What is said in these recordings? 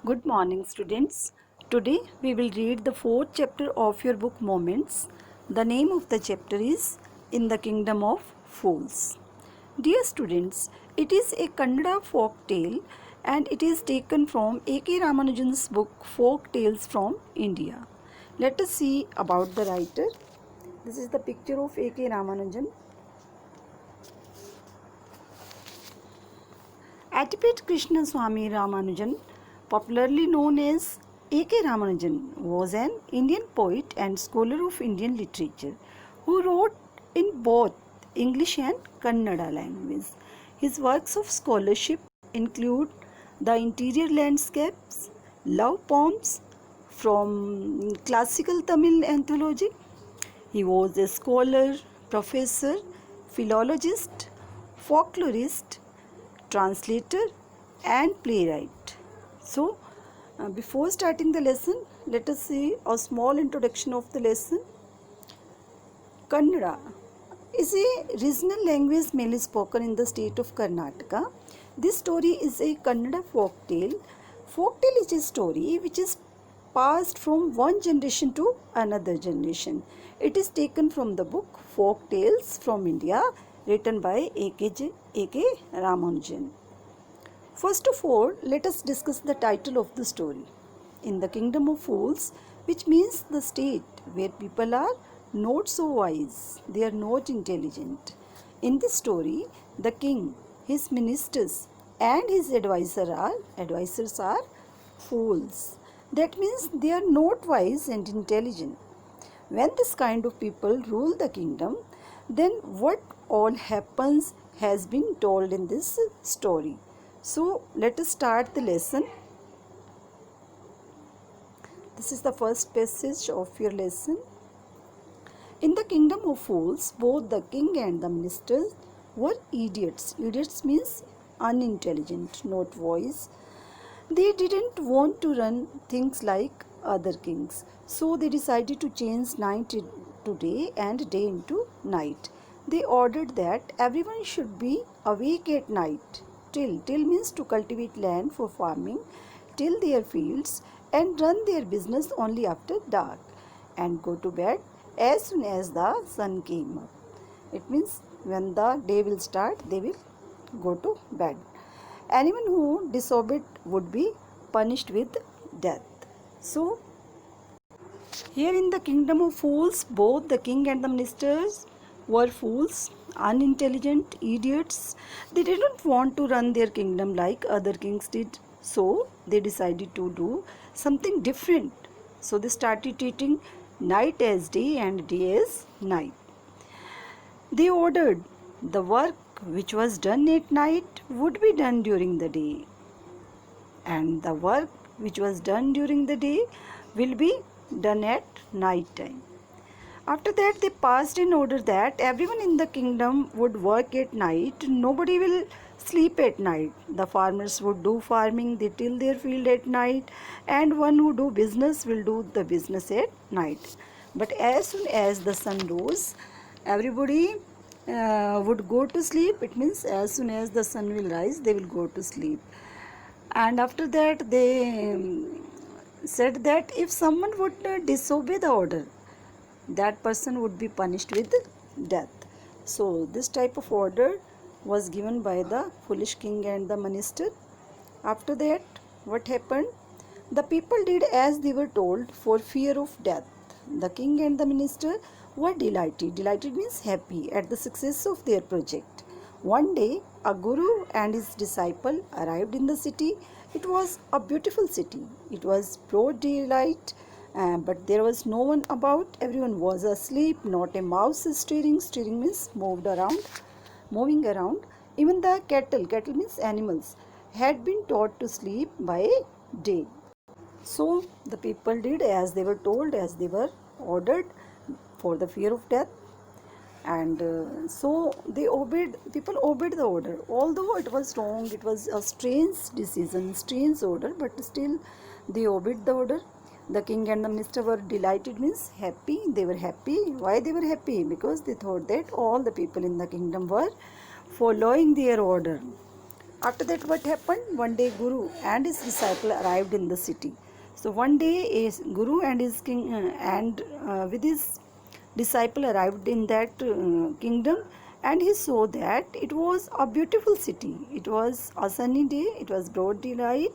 Good morning, students. Today we will read the fourth chapter of your book Moments. The name of the chapter is In the Kingdom of Fools. Dear students, it is a Kannada folk tale and it is taken from A.K. Ramanujan's book Folk Tales from India. Let us see about the writer. This is the picture of A.K. Ramanujan. Attipet Krishna Swami Ramanujan, popularly known as A.K. Ramanujan, was an Indian poet and scholar of Indian literature who wrote in both English and Kannada language. His works of scholarship include The Interior Landscapes, Love Poems from Classical Tamil Anthology. He was a scholar, professor, philologist, folklorist, translator and playwright. So, before starting the lesson, let us see a small introduction of the lesson. Kannada is a regional language mainly spoken in the state of Karnataka. This story is a Kannada folk tale. Folk tale is a story which is passed from one generation to another generation. It is taken from the book Folk Tales from India, written by A.K. Ramanujan. First of all, let us discuss the title of the story. In the Kingdom of Fools, which means the state where people are not so wise, they are not intelligent. In this story, the king, his ministers and his advisors are fools. That means they are not wise and intelligent. When this kind of people rule the kingdom, then what all happens has been told in this story. So let us start the lesson. This is the first passage of your lesson. In the kingdom of fools, both the king and the ministers were idiots. Idiots means unintelligent, not wise. They didn't want to run things like other kings. So they decided to change night to day and day into night. They ordered that everyone should be awake at night. Till means to cultivate land for farming, till their fields and run their business only after dark and go to bed as soon as the sun came up. It means when the day will start, they will go to bed. Anyone who disobeyed would be punished with death. So, here in the kingdom of fools, both the king and the ministers were fools, unintelligent, idiots. They didn't want to run their kingdom like other kings did. So, they decided to do something different. So, they started treating night as day and day as night. They ordered the work which was done at night would be done during the day, and the work which was done during the day will be done at night time. After that, they passed an order that everyone in the kingdom would work at night. Nobody will sleep at night. The farmers would do farming, they till their field at night, and one who do business will do the business at night. But as soon as the sun rose, everybody would go to sleep. It means as soon as the sun will rise, they will go to sleep. And after that, they said that if someone would disobey the order, that person would be punished with death. So this type of order was given by the foolish king and the minister. After that, what happened? The people did as they were told for fear of death. The king and the minister were delighted. Delighted means happy at the success of their project. One day, a guru and his disciple arrived in the city. It was a beautiful city. It was broad daylight, but there was no one about. Everyone was asleep. Not a mouse is stirring. Stirring means moving around. Even the cattle means animals, had been taught to sleep by day. So the people did as they were told, as they were ordered for the fear of death. And so people obeyed the order. Although it was wrong, it was a strange decision, strange order, but still they obeyed the order. The king and the minister were delighted means happy. They were happy. Why they were happy? Because they thought that all the people in the kingdom were following their order. After that, what happened? One day, Guru and his disciple arrived in the city. So one day, a Guru and his king and with his disciple arrived in that kingdom, and he saw that it was a beautiful city. It was a sunny day. It was broad daylight,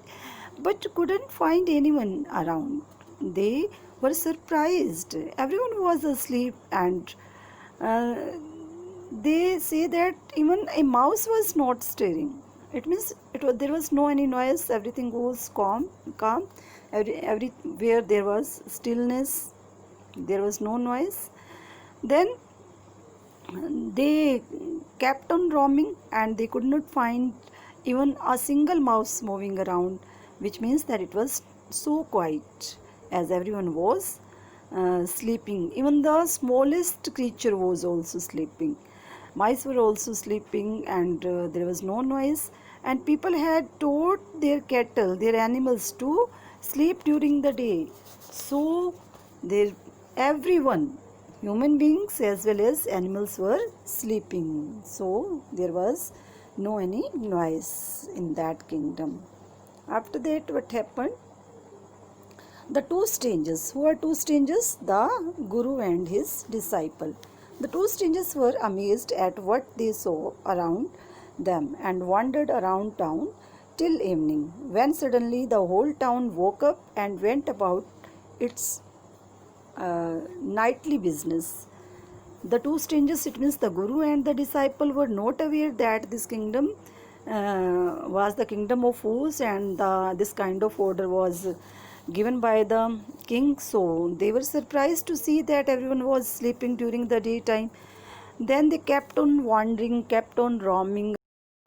but couldn't find anyone around. They were surprised. Everyone was asleep, and uh, they say that even a mouse was not stirring. It means there was no any noise. Everything was calm. Everywhere there was stillness. There was no noise. Then they kept on roaming, and they could not find even a single mouse moving around, which means that it was so quiet, as everyone was sleeping. Even the smallest creature was also sleeping. Mice were also sleeping, and there was no noise. And people had taught their cattle, their animals, to sleep during the day. So, everyone, human beings as well as animals, were sleeping. So, there was no any noise in that kingdom. After that, what happened? The two strangers. Who are two strangers? The Guru and his disciple. The two strangers were amazed at what they saw around them and wandered around town till evening, when suddenly the whole town woke up and went about its nightly business. The two strangers, it means the Guru and the disciple, were not aware that this kingdom was the kingdom of fools, and this kind of order was given by the king. So they were surprised to see that everyone was sleeping during the daytime. Then they kept on wandering, kept on roaming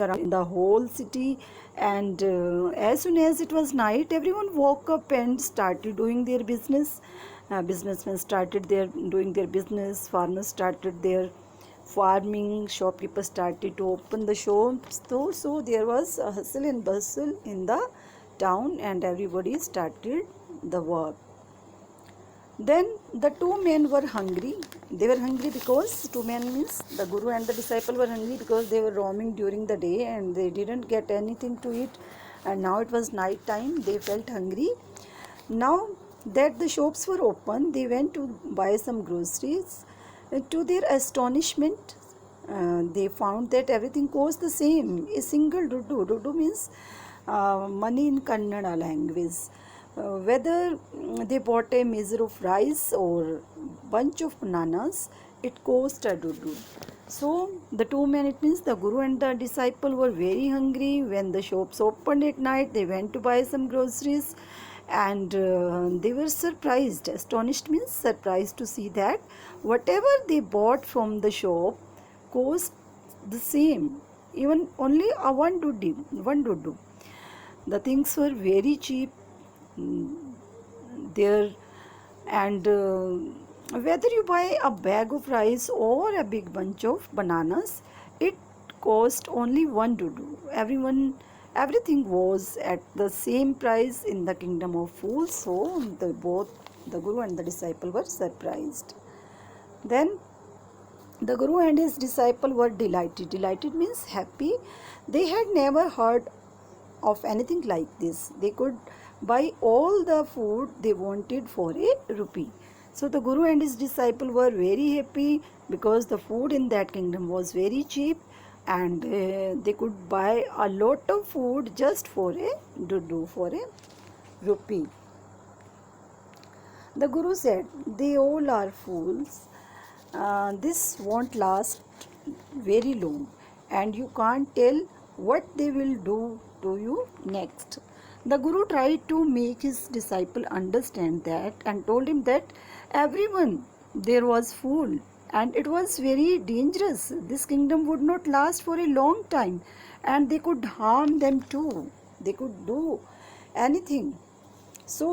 around in the whole city, and as soon as it was night, everyone woke up and started doing their business. Businessmen started doing their business, farmers started their farming, shopkeepers started to open the shops. So there was a hustle and bustle in the town, and everybody started the work. Then the two men were hungry. They were hungry because two men means the Guru and the disciple were hungry because they were roaming during the day and they didn't get anything to eat. And now it was night time. They felt hungry. Now that the shops were open, they went to buy some groceries. To their astonishment, they found that everything cost the same. A single dudu. Dudu means money in Kannada language. Whether they bought a measure of rice or bunch of bananas, it cost a dudu. So the two men, it means the Guru and the disciple, were very hungry. When the shops opened at night, they went to buy some groceries, and they were surprised. Astonished means surprised to see that whatever they bought from the shop cost the same, even only a one dudu. The things were very cheap there, and whether you buy a bag of rice or a big bunch of bananas, it cost only one dudu. Everything was at the same price in the kingdom of fools. So both the Guru and the disciple were surprised. Then the Guru and his disciple were delighted. Delighted means happy. They had never heard of anything like this. They could buy all the food they wanted for a rupee. So the Guru and his disciple were very happy because the food in that kingdom was very cheap, and they could buy a lot of food just for a dudu, for a rupee. The Guru said, "They all are fools. This won't last very long, and you can't tell what they will do to you next." The Guru tried to make his disciple understand that and told him that everyone there was fool, and it was very dangerous. This kingdom would not last for a long time, and they could harm them too. They could do anything. So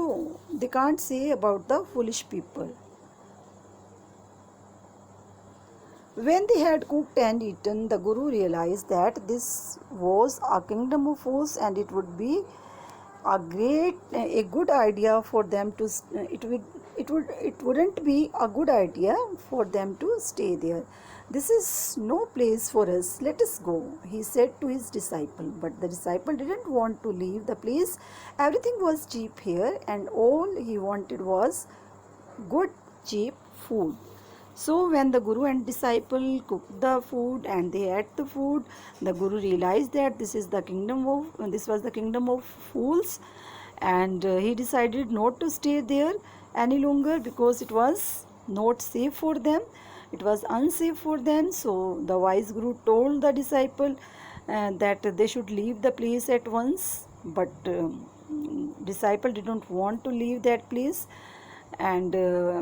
they can't say about the foolish people. When they had cooked and eaten, the Guru realized that this was a kingdom of fools, and it would be a good idea for them to it wouldn't be a good idea for them to stay there. This is no place for us. Let us go, he said to his disciple. But the disciple didn't want to leave the place. Everything was cheap here, and all he wanted was good, cheap food. So when the Guru and disciple cooked the food and they ate the food, the Guru realized that this was the kingdom of fools, and he decided not to stay there any longer because it was not safe for them. It was unsafe for them. So the wise Guru told the disciple that they should leave the place at once, but disciple didn't want to leave that place, and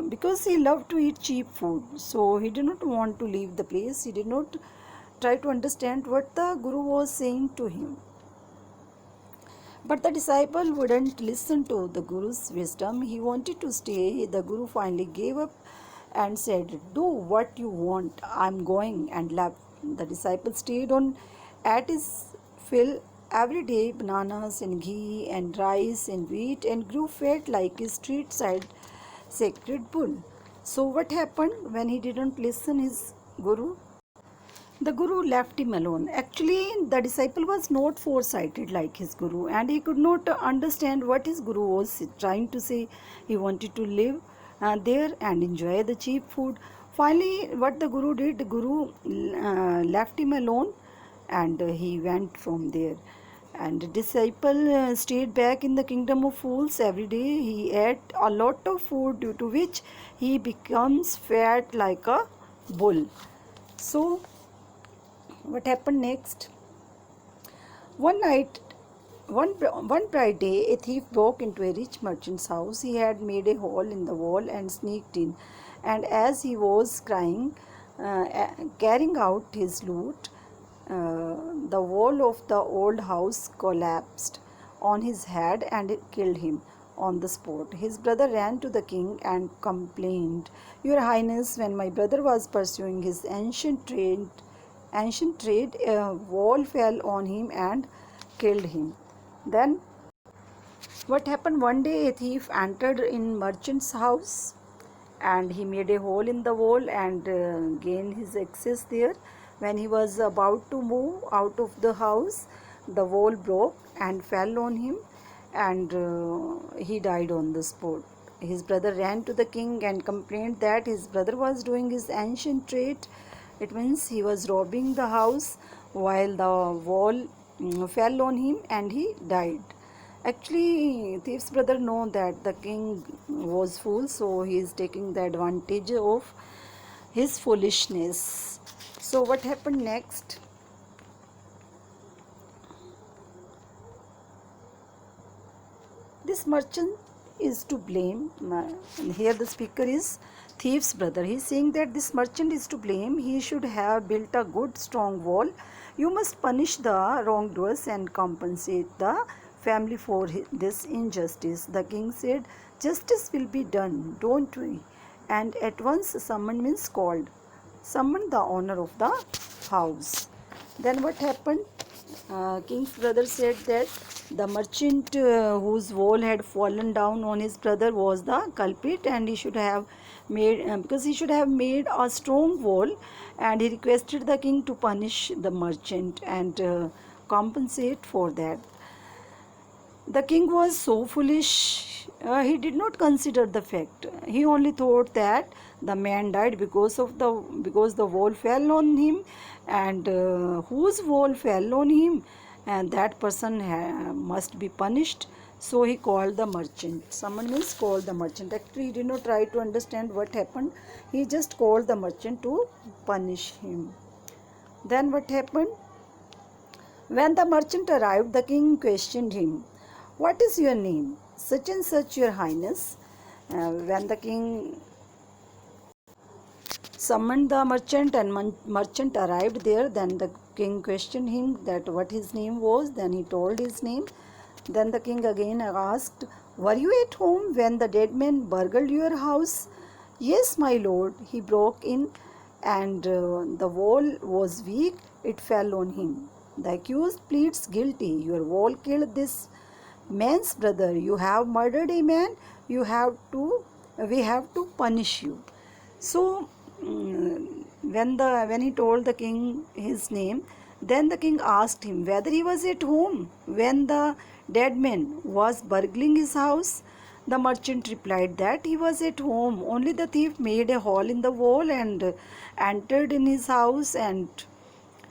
because he loved to eat cheap food, so he did not want to leave the place. He did not try to understand what the Guru was saying to him. But the disciple wouldn't listen to the Guru's wisdom. He wanted to stay. The Guru finally gave up and said, "Do what you want. I'm going," and left. The disciple stayed on at his fill every day, bananas and ghee and rice and wheat, and grew fat like a street side sacred bull. So what happened when he didn't listen his Guru? The Guru left him alone. Actually, the disciple was not foresighted like his Guru, and he could not understand what his Guru was trying to say. He wanted to live there and enjoy the cheap food. Finally, what the Guru did, the Guru left him alone, and he went from there. And the disciple stayed back in the kingdom of fools. Every day he ate a lot of food, due to which he becomes fat like a bull. So what happened next? One night, one bright day, a thief broke into a rich merchant's house. He had made a hole in the wall and sneaked in. And as he was carrying out his loot, the wall of the old house collapsed on his head and it killed him on the spot. His brother ran to the king and complained, "Your Highness, when my brother was pursuing his ancient trade, a wall fell on him and killed him." Then what happened? One day a thief entered in merchant's house, and he made a hole in the wall and gained his access there. When he was about to move out of the house, the wall broke and fell on him, and he died on the spot. His brother ran to the king and complained that his brother was doing his ancient trade. It means he was robbing the house while the wall fell on him and he died. Actually, thief's brother know that the king was fool, so he is taking the advantage of his foolishness. So what happened next? This merchant is to blame. Here the speaker is thief's brother. He is saying that this merchant is to blame. He should have built a good strong wall. You must punish the wrongdoers and compensate the family for this injustice. The king said, "Justice will be done, don't we?" And at once summoned means called. Summoned the owner of the house. Then what happened? King's brother said that the merchant whose wall had fallen down on his brother was the culprit, and he should have made because he should have made a strong wall, and he requested the king to punish the merchant and compensate for that. The king was so foolish, he did not consider the fact. He only thought that the man died because the wall fell on him, and whose wall fell on him, and that person must be punished. So he called the merchant. Someone means called the merchant. Actually, he did not try to understand what happened. He just called the merchant to punish him. Then what happened? When the merchant arrived, the king questioned him, "What is your name?" "Such and such, your highness." When the king summoned the merchant and merchant arrived there, then the king questioned him that what his name was. Then he told his name. Then the king again asked, "Were you at home when the dead man burgled your house?" "Yes, my lord. He broke in, and the wall was weak. It fell on him." The accused pleads guilty. "Your wall killed this man's brother. You have murdered a man. You have to we have to punish you. So when he told the king his name, then the king asked him whether he was at home when the dead man was burgling his house. The merchant replied that he was at home, only the thief made a hole in the wall and entered in his house, and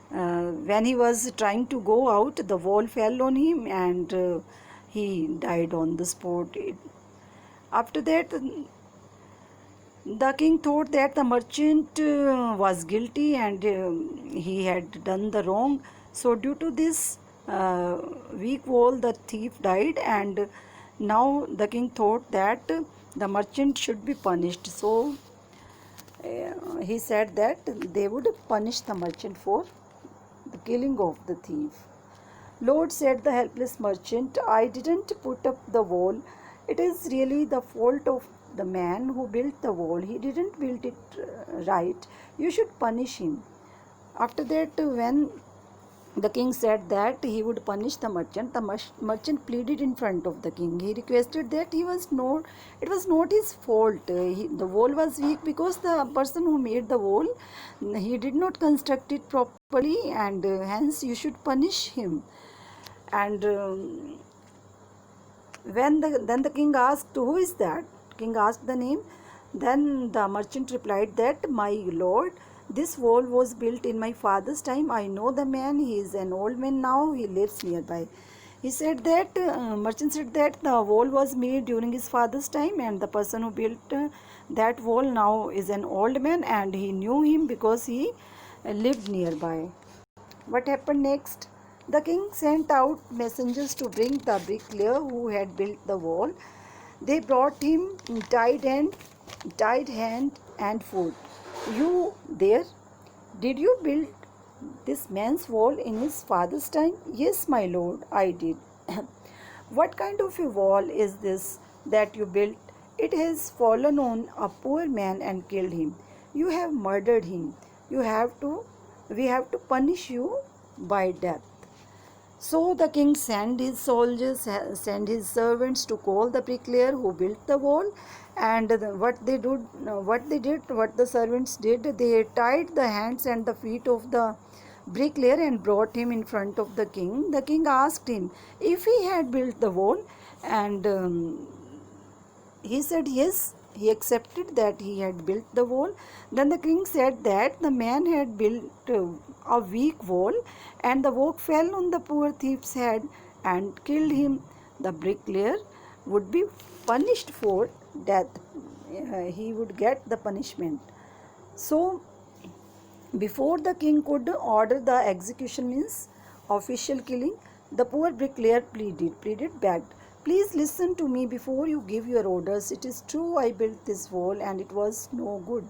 when he was trying to go out, the wall fell on him, and he died on the spot. After that, the king thought that the merchant was guilty, and he had done the wrong. So due to this weak wall, the thief died, and now the king thought that the merchant should be punished. So he said that they would punish the merchant for the killing of the thief. Lord, said the helpless merchant, I didn't put up the wall. It is really the fault of the man who built the wall. He didn't build it right. You should punish him. After that, when the king said that he would punish the merchant pleaded in front of the king. He requested that it was not his fault. The wall was weak because the person who made the wall, he did not construct it properly, and hence you should punish him. And then the king asked, who is that? King asked the name. Then the merchant replied that, my lord, this wall was built in my father's time. I know the man. He is an old man now. He lives nearby. He said that, merchant said that the wall was made during his father's time, and the person who built that wall now is an old man, and he knew him because he lived nearby. What happened next? The king sent out messengers to bring the bricklayer who had built the wall. They brought him tied hand and foot. You there? Did you build this man's wall in his father's time? Yes, my lord, I did. What kind of a wall is this that you built? It has fallen on a poor man and killed him. You have murdered him. We have to punish you by death. So the king sent his soldiers, sent his servants to call the bricklayer who built the wall. And what the servants did, they tied the hands and the feet of the bricklayer and brought him in front of the king. The king asked him if he had built the wall, and he said yes. He accepted that he had built the wall. Then the king said that the man had built a weak wall, and the work fell on the poor thief's head and killed him. The bricklayer would be punished for death. He would get the punishment. So before the king could order the execution, means official killing, the poor bricklayer begged, please listen to me before you give your orders. It is true I built this wall and it was no good,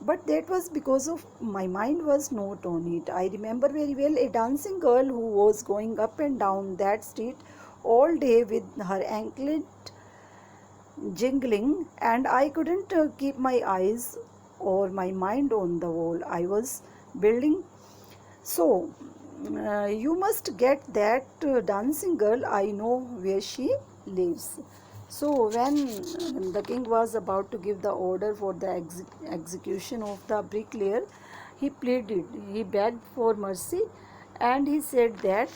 but that was because of my mind was not on it. I remember very well a dancing girl who was going up and down that street all day with her anklet jingling, and I couldn't keep my eyes or my mind on the wall I was building. So you must get that dancing girl. I know where she lives. So when the king was about to give the order for the execution of the bricklayer, he begged for mercy, and he said that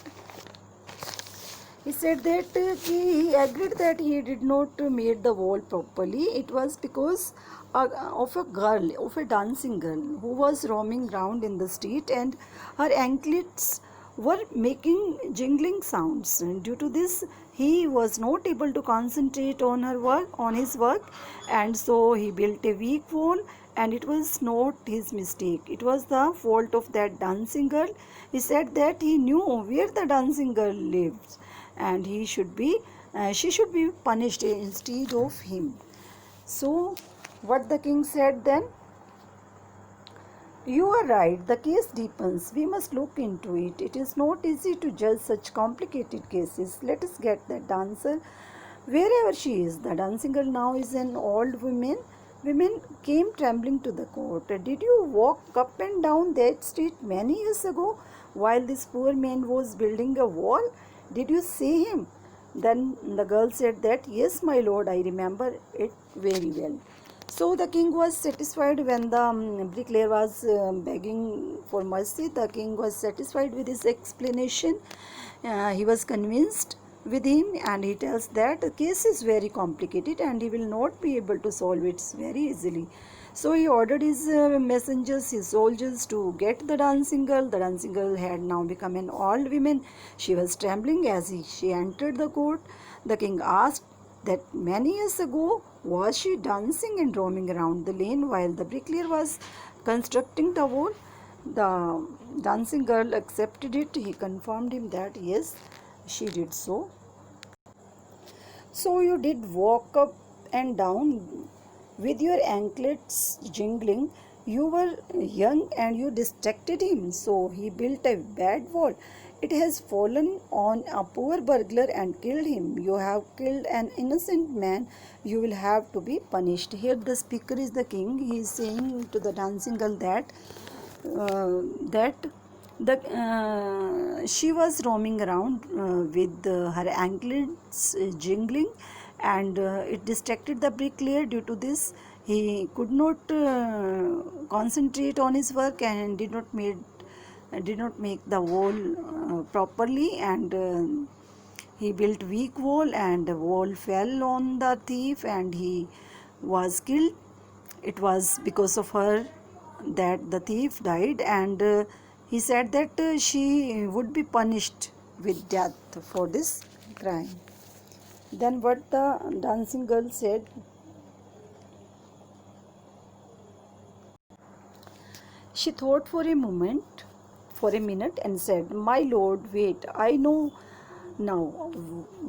he agreed that he did not made the wall properly. It was because of a dancing girl who was roaming round in the street, and her anklets were making jingling sounds. And due to this, he was not able to concentrate on his work, and so he built a weak wall. And it was not his mistake. It was the fault of that dancing girl. He said that he knew where the dancing girl lives, and she should be punished instead of him. So what the king said then? You are right. The case deepens. We must look into it. It is not easy to judge such complicated cases. Let us get that dancer wherever she is. The dancing girl now is an old woman. Women came trembling to the court. Did you walk up and down that street many years ago while this poor man was building a wall? Did you see him? Then the girl said that, yes, my lord, I remember it very well. So the king was satisfied when the bricklayer was begging for mercy. The king was satisfied with his explanation. He was convinced with him, and he tells that the case is very complicated and he will not be able to solve it very easily. So he ordered his messengers, his soldiers, to get the dancing girl. The dancing girl had now become an old woman. She was trembling as she entered the court. The king asked that many years ago was she dancing and roaming around the lane while the bricklayer was constructing the wall. The dancing girl accepted it. He confirmed him that yes, she did so. So you did walk up and down with your anklets jingling. You were young and you distracted him, so he built a bad wall. It has fallen on a poor burglar and killed him. You have killed an innocent man. You will have to be punished. Here the speaker is the king. He is saying to the dancing girl that she was roaming around with her anklets jingling, and it distracted the bricklayer. Due to this, he could not concentrate on his work and did not make the wall properly, and he built weak wall, and the wall fell on the thief and he was killed. It was because of her that the thief died, and he said that she would be punished with death for this crime. Then what the dancing girl said: she thought for a minute and said, "My lord, wait, I know now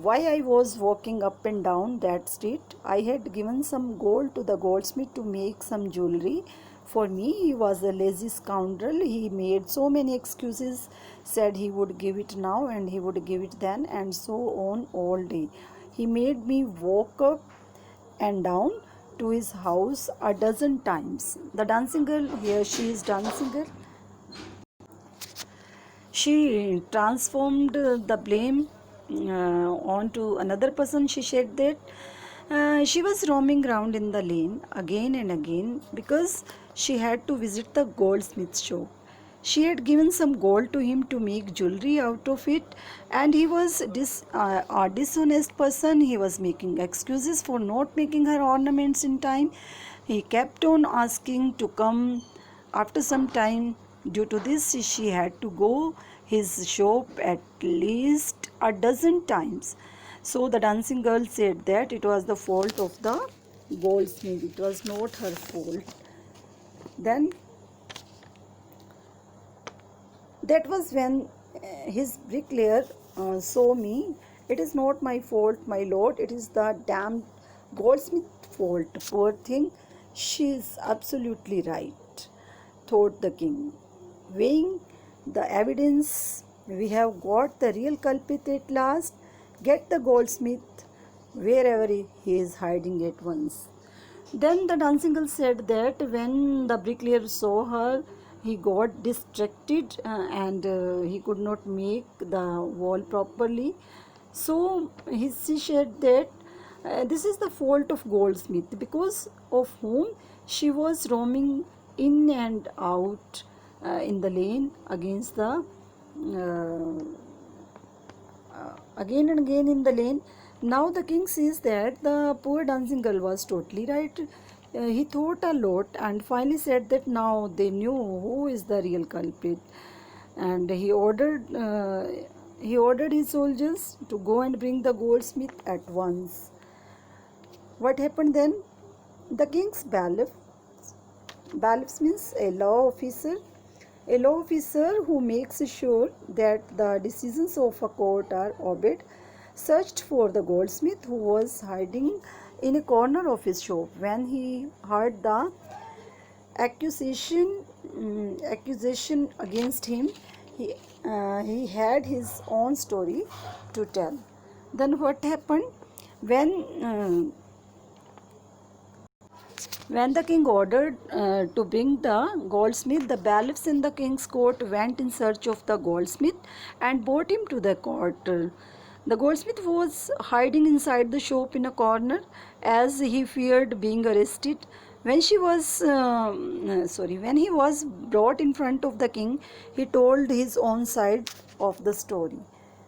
why I was walking up and down that street. I had given some gold to the goldsmith to make some jewelry for me. He was a lazy scoundrel. He made so many excuses, said he would give it now and he would give it then, and so on all day. He made me walk up and down to his house a dozen times." The dancing girl, here she is dancing girl, she transformed the blame onto another person. She said that she was roaming around in the lane again and again because she had to visit the goldsmith shop. She had given some gold to him to make jewelry out of it, and he was a dishonest person. He was making excuses for not making her ornaments in time. He kept on asking to come after some time. Due to this, she had to go his shop at least a dozen times. So the dancing girl said that it was the fault of the goldsmith. It was not her fault. Then that was when his bricklayer saw me. "It is not my fault, my lord. It is the damned goldsmith's fault. Poor thing. She is absolutely right," thought the king. Weighing the evidence, we have got the real culprit at last. Get the goldsmith wherever he is hiding at once. Then the dancing girl said that when the bricklayer saw her, he got distracted and he could not make the wall properly. So she said that this is the fault of goldsmith, because of whom she was roaming in and out in the lane against the again and again in the lane. Now the king sees that the poor dancing girl was totally right. He thought a lot and finally said that now they knew who is the real culprit, and he ordered his soldiers to go and bring the goldsmith at once. What happened then? The king's bailiff means a law officer. A law officer who makes sure that the decisions of a court are obeyed, searched for the goldsmith who was hiding in a corner of his shop. When he heard the accusation against him, he had his own story to tell. Then what happened? When the king ordered to bring the goldsmith, the bailiffs in the king's court went in search of the goldsmith and brought him to the court. The goldsmith was hiding inside the shop in a corner as he feared being arrested. When when he was brought in front of the king, he told his own side of the story.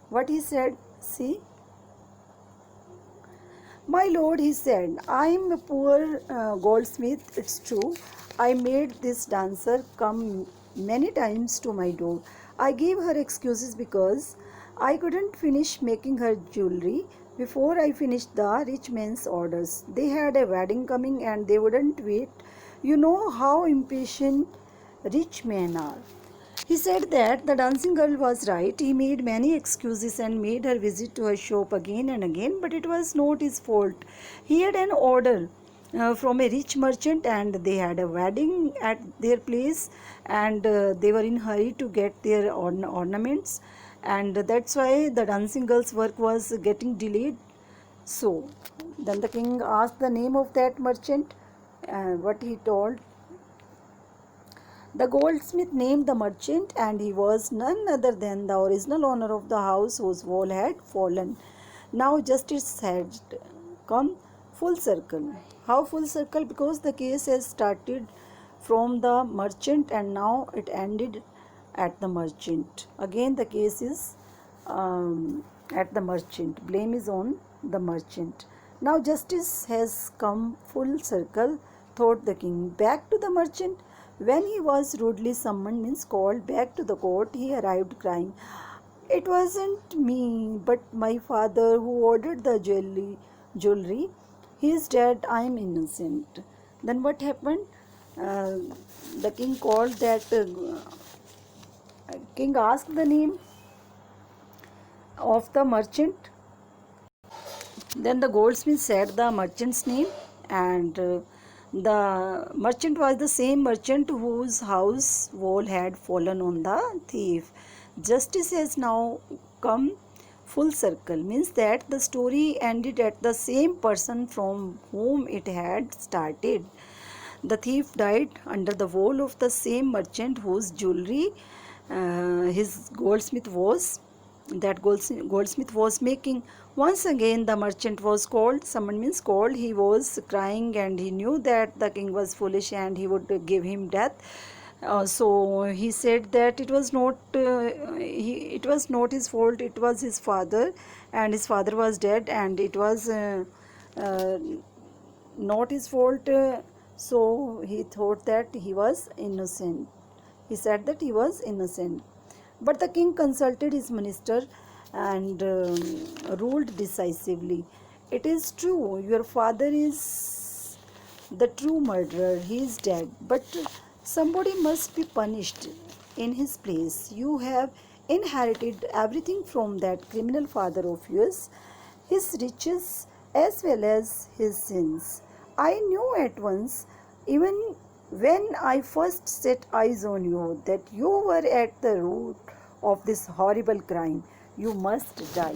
What he said, see? My lord, he said, I am a poor goldsmith, it's true. I made this dancer come many times to my door. I gave her excuses because I couldn't finish making her jewelry before I finished the rich man's orders. They had a wedding coming and they wouldn't wait. You know how impatient rich men are. He said that the dancing girl was right. He made many excuses and made her visit to her shop again and again, but it was not his fault. He had an order from a rich merchant and they had a wedding at their place, and they were in hurry to get their ornaments, and that's why the dancing girl's work was getting delayed. So then the king asked the name of that merchant, what he told. The goldsmith named the merchant, and he was none other than the original owner of the house whose wall had fallen. Now justice had come full circle. How full circle? Because the case has started from the merchant and now it ended at the merchant. Again the case is at the merchant. Blame is on the merchant. Now justice has come full circle, thought the king. Back to the merchant. When he was rudely summoned, means called back to the court, he arrived crying, it wasn't me, but my father who ordered the jewelry. He is dead, I am innocent. Then what happened? Uh, the king called that, king asked the name of the merchant. Then the goldsmith said the merchant's name, and the merchant was the same merchant whose house wall had fallen on the thief. Justice has now come full circle, means that the story ended at the same person from whom it had started. The thief died under the wall of the same merchant whose jewelry his goldsmith was making. Once again the merchant was called. Someone means called. He was crying and he knew that the king was foolish and he would give him death. So he said that it was not his fault. It was his father, and his father was dead, and it was uh, not his fault. So he thought that he was innocent. He said that he was innocent. But the king consulted his minister and ruled decisively. It is true, your father is the true murderer. He is dead. But somebody must be punished in his place. You have inherited everything from that criminal father of yours, his riches as well as his sins. I knew at once, even when I first set eyes on you, that you were at the root of this horrible crime. You must die.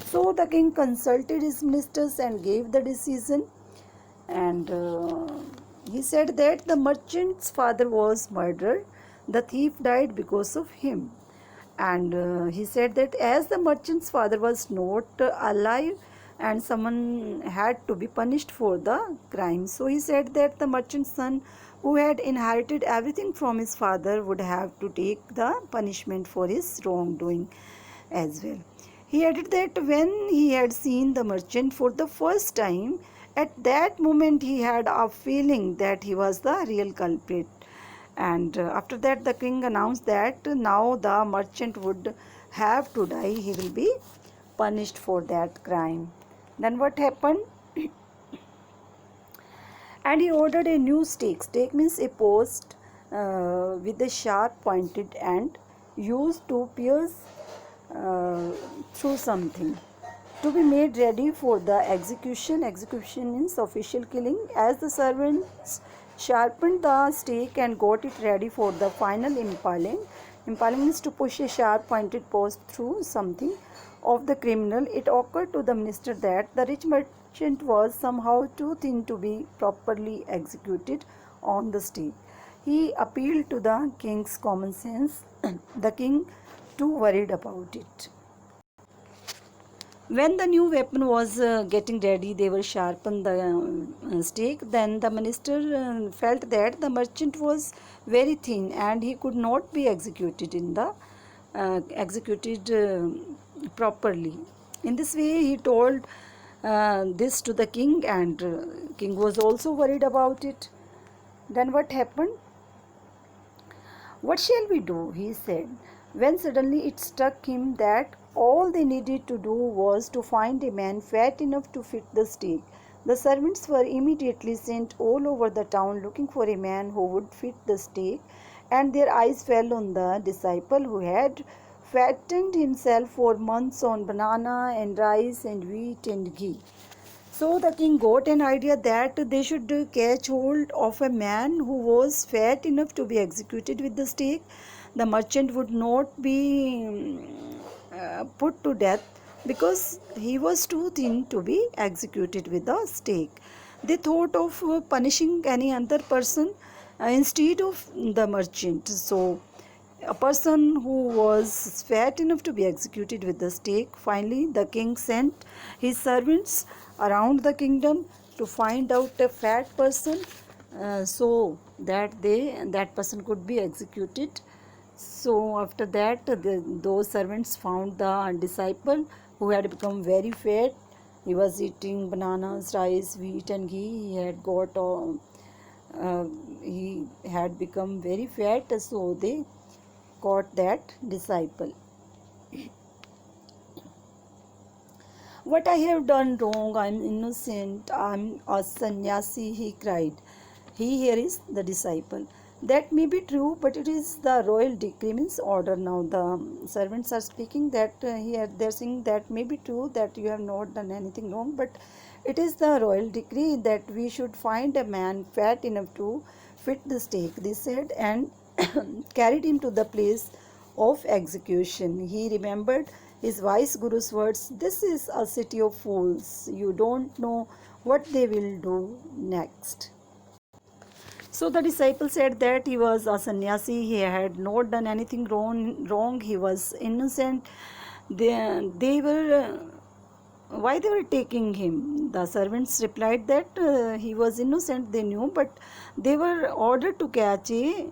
So the king consulted his ministers and gave the decision, and he said that the merchant's father was murdered. The thief died because of him. And he said that as the merchant's father was not alive, and someone had to be punished for the crime, so he said that the merchant's son, who had inherited everything from his father, would have to take the punishment for his wrongdoing as well. He added that when he had seen the merchant for the first time, at that moment he had a feeling that he was the real culprit. And after that the king announced that now the merchant would have to die. He will be punished for that crime. Then what happened? And he ordered a new stake. Stake means a post with a sharp pointed end used to pierce through something, to be made ready for the execution. Execution means official killing. As the servants sharpened the stake and got it ready for the final impaling. Impaling means to push a sharp pointed post through something of the criminal. It occurred to the minister that the rich merchant was somehow too thin to be properly executed on the stake. He appealed to the king's common sense. The king too worried about it. When the new weapon was getting ready, they were sharpen the stake. Then the minister felt that the merchant was very thin and he could not be executed properly. In this way, he told this to the king, and king was also worried about it. Then what happened? What shall we do? He said, when suddenly it struck him that all they needed to do was to find a man fat enough to fit the stake. The servants were immediately sent all over the town looking for a man who would fit the stake, and their eyes fell on the disciple who had fattened himself for months on banana and rice and wheat and ghee. So the king got an idea that they should catch hold of a man who was fat enough to be executed with the stake. The merchant would not be put to death because he was too thin to be executed with the stake. They thought of punishing any other person instead of the merchant. So a person who was fat enough to be executed with the stake. Finally, the king sent his servants around the kingdom to find out a fat person, so that that person could be executed. So after that, those servants found the disciple who had become very fat. He was eating bananas, rice, wheat, and ghee. Uh, he had become very fat, so they caught that disciple. What I have done wrong, I am innocent, I am a sannyasi, he cried. He here is the disciple. That may be true, but it is the royal decree, means order. Now the servants are speaking that here they are saying that may be true that you have not done anything wrong, but it is the royal decree that we should find a man fat enough to fit the stake. They said, and carried him to the place of execution. He remembered his wise guru's words, this is a city of fools. You don't know what they will do next. So the disciple said that he was a sannyasi, he had not done anything wrong, he was innocent. They were why they were taking him? The servants replied that he was innocent, they knew, but they were ordered to catch a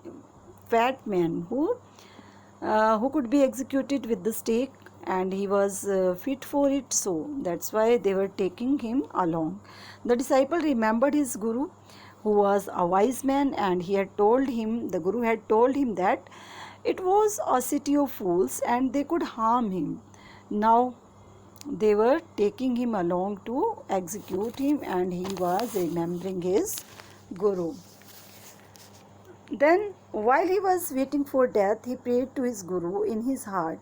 fat man who could be executed with the stake, and he was fit for it, so that's why they were taking him along. The disciple remembered his guru, who was a wise man, and the guru had told him that it was a city of fools and they could harm him. Now they were taking him along to execute him, and he was remembering his guru. Then, while he was waiting for death, he prayed to his Guru in his heart,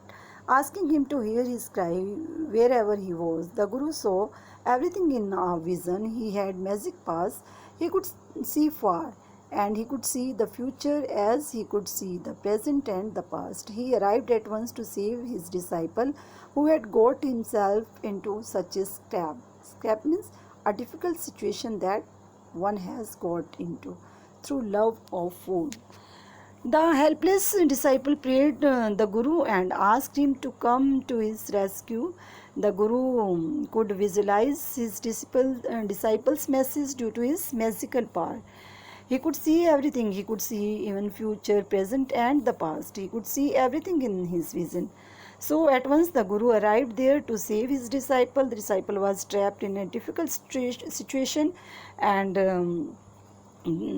asking him to hear his cry wherever he was. The Guru saw everything in a vision. He had magic powers. He could see far, and he could see the future as he could see the present and the past. He arrived at once to save his disciple who had got himself into such a scrape. Scrape means a difficult situation that one has got into through love of food. The helpless disciple prayed the Guru and asked him to come to his rescue. The Guru could visualize his disciple's message due to his magical power. He could see everything. He could see even future, present, and the past. He could see everything in his vision. So at once the Guru arrived there to save his disciple. The disciple was trapped in a difficult situation, and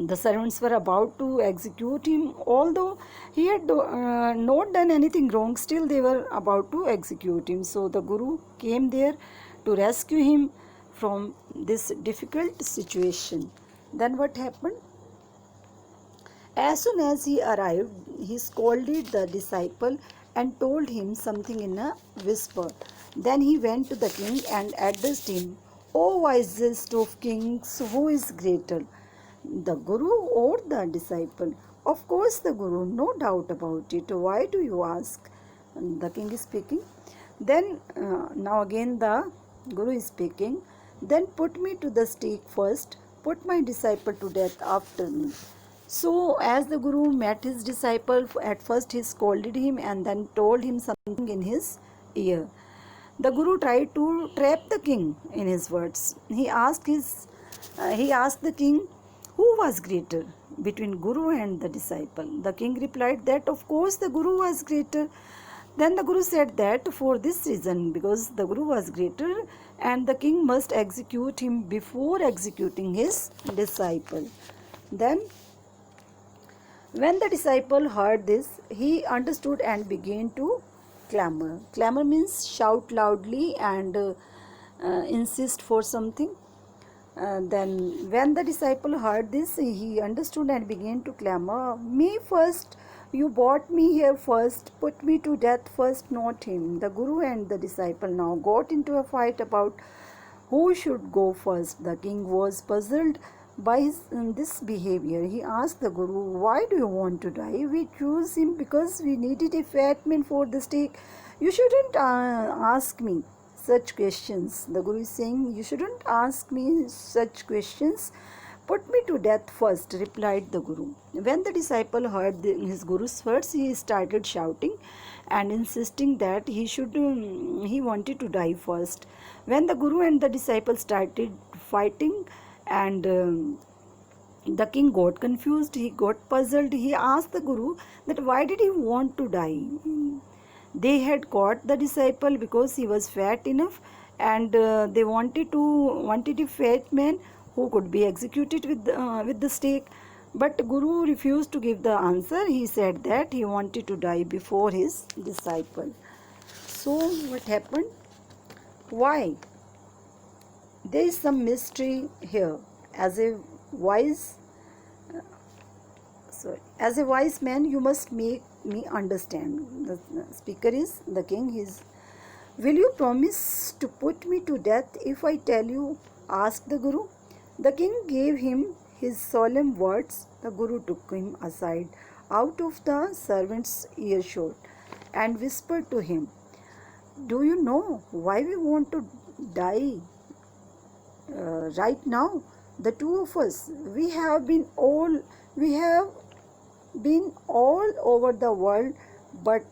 the servants were about to execute him. Although he had not done anything wrong, still they were about to execute him. So the Guru came there to rescue him from this difficult situation. Then what happened? As soon as he arrived, he scolded the disciple and told him something in a whisper. Then he went to the king and addressed him, O wisest of kings, who is greater, the Guru or the disciple? Of course, the Guru, no doubt about it. Why do you ask? And the king is speaking. Then, now again the Guru is speaking. Then put me to the stake first, put my disciple to death after me. So, as the Guru met his disciple, at first he scolded him and then told him something in his ear. The Guru tried to trap the king in his words. He asked the king who was greater between Guru and the disciple. The king replied that of course the Guru was greater. Then the Guru said that for this reason, because the Guru was greater and the king must execute him before executing his disciple. Then when the disciple heard this, he understood and began to clamor. Clamor means shout loudly and insist for something. Then when the disciple heard this, he understood and began to clamor, me first, you brought me here first, put me to death first, not him. The Guru and the disciple now got into a fight about who should go first. The king was puzzled by this behavior. He asked the Guru, why do you want to die? We choose him because we needed a fat man for the stake. You shouldn't ask me such questions. The Guru is saying, you shouldn't ask me such questions. Put me to death first, replied the Guru. When the disciple heard his Guru's words, he started shouting and insisting that he wanted to die first. When the Guru and the disciple started fighting, and the king got confused, he got puzzled. He asked the Guru that why did he want to die? They had caught the disciple because he was fat enough, and they wanted a fat man who could be executed with the stake. But Guru refused to give the answer. He said that he wanted to die before his disciple. So what happened? Why? There is some mystery here. As a wise man, you must make me understand. The speaker is the king. Will you promise to put me to death if I tell you? Asked the Guru. The king gave him his solemn words. The Guru took him aside out of the servant's earshot and whispered to him, do you know why we want to die? Right now, the two of us, we have been all over the world, but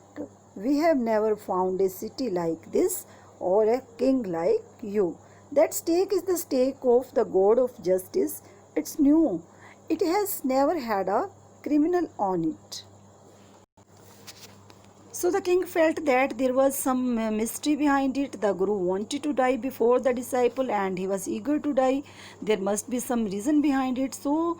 we have never found a city like this or a king like you. That stake is the stake of the God of justice. It's new. It has never had a criminal on it. So the king felt that there was some mystery behind it. The Guru wanted to die before the disciple and he was eager to die. There must be some reason behind it. So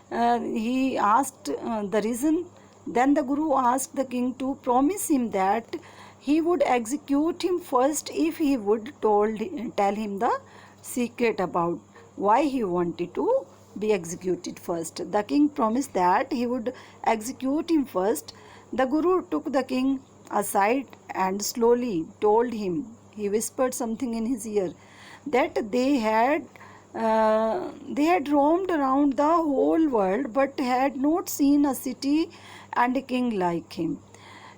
he asked the reason. Then the Guru asked the king to promise him that he would execute him first if he would tell him the secret about why he wanted to be executed first. The king promised that he would execute him first. The Guru took the king aside and slowly told him, he whispered something in his ear, that they had roamed around the whole world but had not seen a city and a king like him.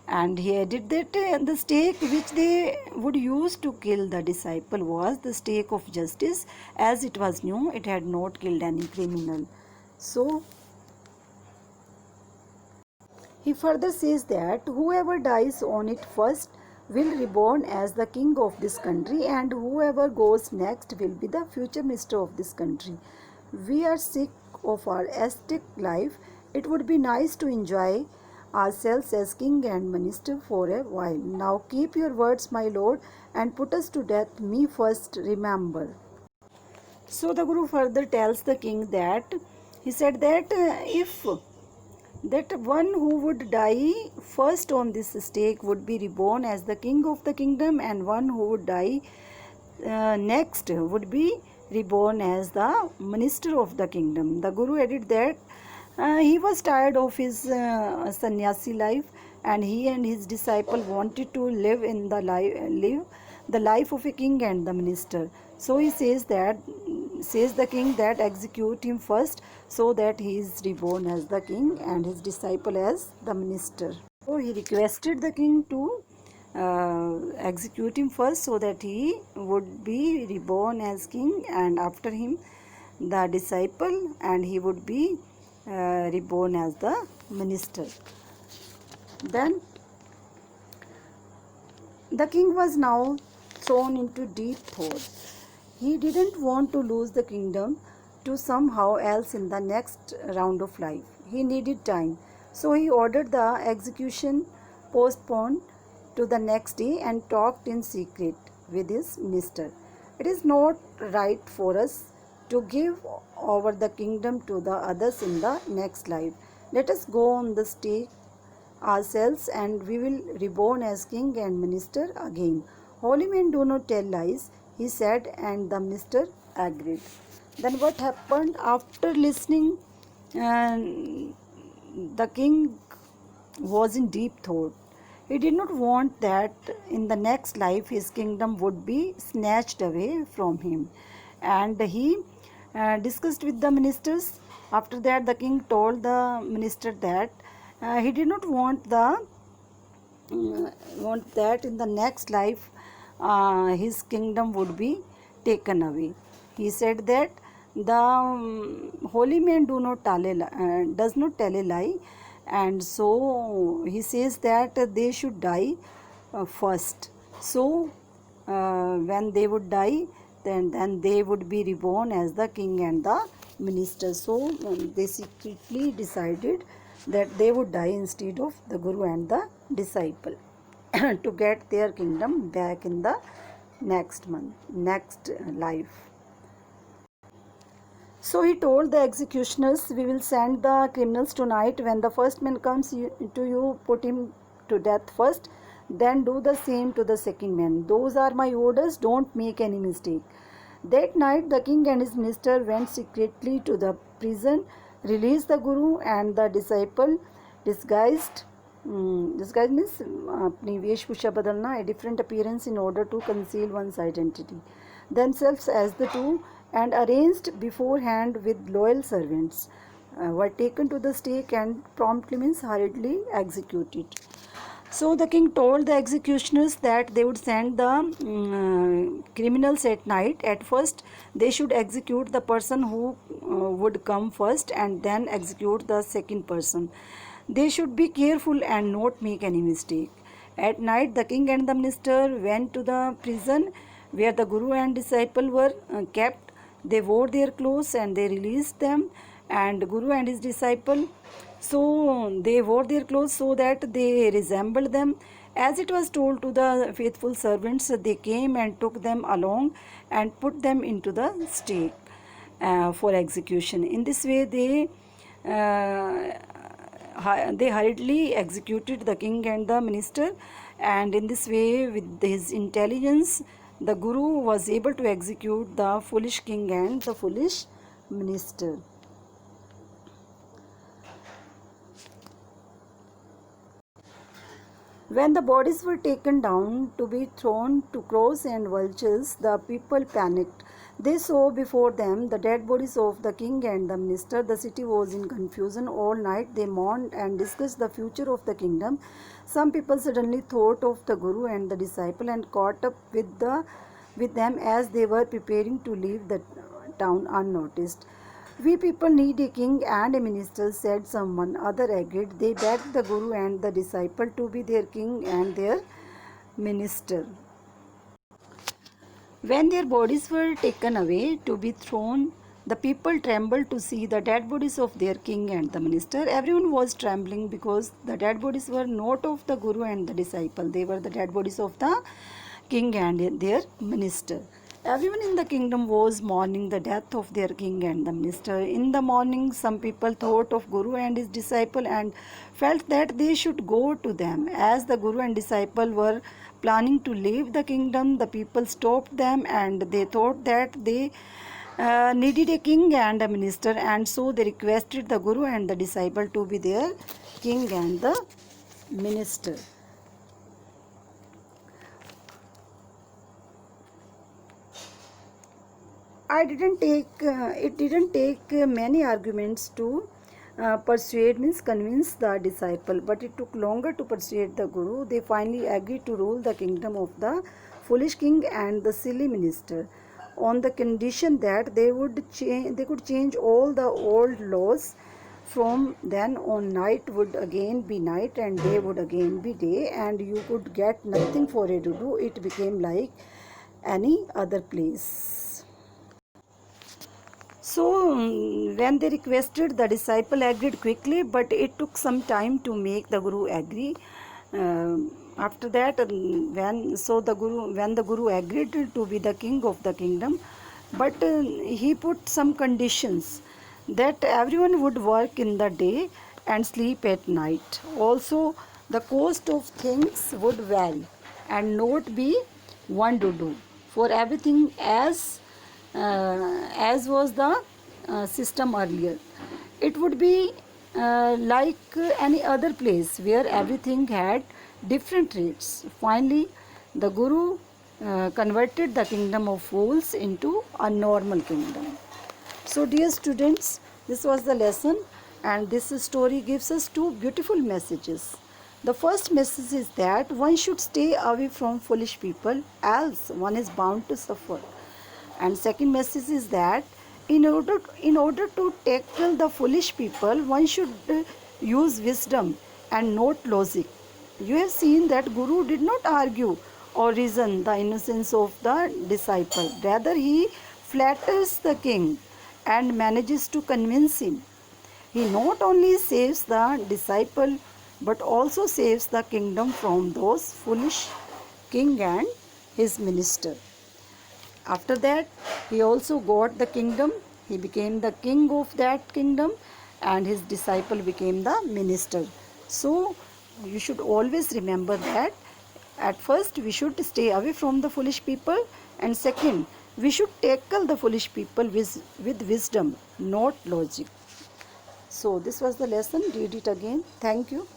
And he added that the stake which they would use to kill the disciple was the stake of justice, as it was new, it had not killed any criminal. So he further says that whoever dies on it first will be reborn as the king of this country, and whoever goes next will be the future minister of this country. We are sick of our ascetic life. It would be nice to enjoy ourselves as king and minister for a while. Now keep your words, my lord, and put us to death. Me first, remember. So the Guru further tells the king that he said that if that one who would die first on this stake would be reborn as the king of the kingdom, and one who would die next would be reborn as the minister of the kingdom. The Guru added that he was tired of his sannyasi life, and he and his disciple wanted to live the life of a king and the minister. So he says the king that execute him first, so that he is reborn as the king and his disciple as the minister. So he requested the king to execute him first, so that he would be reborn as king, and after him the disciple, and he would be reborn as the minister. Then the king was now thrown into deep thought. He didn't want to lose the kingdom to somehow else in the next round of life. He needed time. So he ordered the execution postponed to the next day and talked in secret with his minister. It is not right for us to give over the kingdom to the others in the next life. Let us go on the stake ourselves and we will reborn as king and minister again. Holy men do not tell lies, he said, and the minister agreed. Then what happened after listening? The king was in deep thought. He did not want that in the next life his kingdom would be snatched away from him. And he discussed with the ministers. After that, the king told the minister that he did not want that in the next life his kingdom would be taken away. He said that the holy man does not tell a lie, and so he says that they should die first. So when they would die, then they would be reborn as the king and the minister. So they secretly decided that they would die instead of the guru and the disciple to get their kingdom back in the next life. So he told the executioners, we will send the criminals tonight. When the first man comes to you, put him to death first. Then do the same to the second man. Those are my orders. Don't make any mistake. That night the king and his minister went secretly to the prison, released the guru and the disciple, disguised means अपनी वेशभूषा बदलना, a different appearance in order to conceal one's identity, themselves as the two, and arranged beforehand with loyal servants, were taken to the stake and promptly means hurriedly executed. So the king told the executioners that they would send the criminals at night. At first, they should execute the person who would come first and then execute the second person. They should be careful and not make any mistake. At night, the king and the minister went to the prison where the guru and disciple were kept. They wore their clothes and they released them, and guru and his disciple, so they wore their clothes so that they resembled them. As it was told to the faithful servants, they came and took them along and put them into the stake for execution. In this way, they hurriedly executed the king and the minister, and in this way, with his intelligence, the guru was able to execute the foolish king and the foolish minister. When the bodies were taken down to be thrown to crows and vultures, the people panicked. They saw before them the dead bodies of the king and the minister. The city was in confusion. All night they mourned and discussed the future of the kingdom. Some people suddenly thought of the guru and the disciple and caught up with them as they were preparing to leave the town unnoticed. We people need a king and a minister, said someone. Other agreed. They begged the guru and the disciple to be their king and their minister. When their bodies were taken away to be thrown, the people trembled to see the dead bodies of their king and the minister. Everyone was trembling because the dead bodies were not of the guru and the disciple. They were the dead bodies of the king and their minister. Everyone in the kingdom was mourning the death of their king and the minister. In the morning, some people thought of Guru and his disciple and felt that they should go to them. As the Guru and disciple were planning to leave the kingdom, the people stopped them and they thought that they needed a king and a minister, and so they requested the Guru and the disciple to be their king and the minister. It didn't take many arguments to convince the disciple, but it took longer to persuade the guru. They finally agreed to rule the kingdom of the foolish king and the silly minister, on the condition that they could change all the old laws. From then on, night would again be night and day would again be day, and you could get nothing for a dudu. It became like any other place. So when they requested, the disciple agreed quickly, but it took some time to make the Guru agree. After that, when the Guru agreed to be the king of the kingdom, but he put some conditions that everyone would work in the day and sleep at night. Also, the cost of things would vary and not be one to do for everything as was the system earlier. It would be like any other place where everything had different rates. Finally, the Guru converted the kingdom of fools into a normal kingdom. So, dear students, this was the lesson, and this story gives us two beautiful messages. The first message is that one should stay away from foolish people, else one is bound to suffer. And second message is that in order to tackle the foolish people, one should use wisdom and not logic. You have seen that Guru did not argue or reason the innocence of the disciple. Rather, he flatters the king and manages to convince him. He not only saves the disciple but also saves the kingdom from those foolish king and his minister. After that, he also got the kingdom. He became the king of that kingdom, and his disciple became the minister. So, you should always remember that at first we should stay away from the foolish people, and second, we should tackle the foolish people with wisdom, not logic. So, this was the lesson. Read it again. Thank you.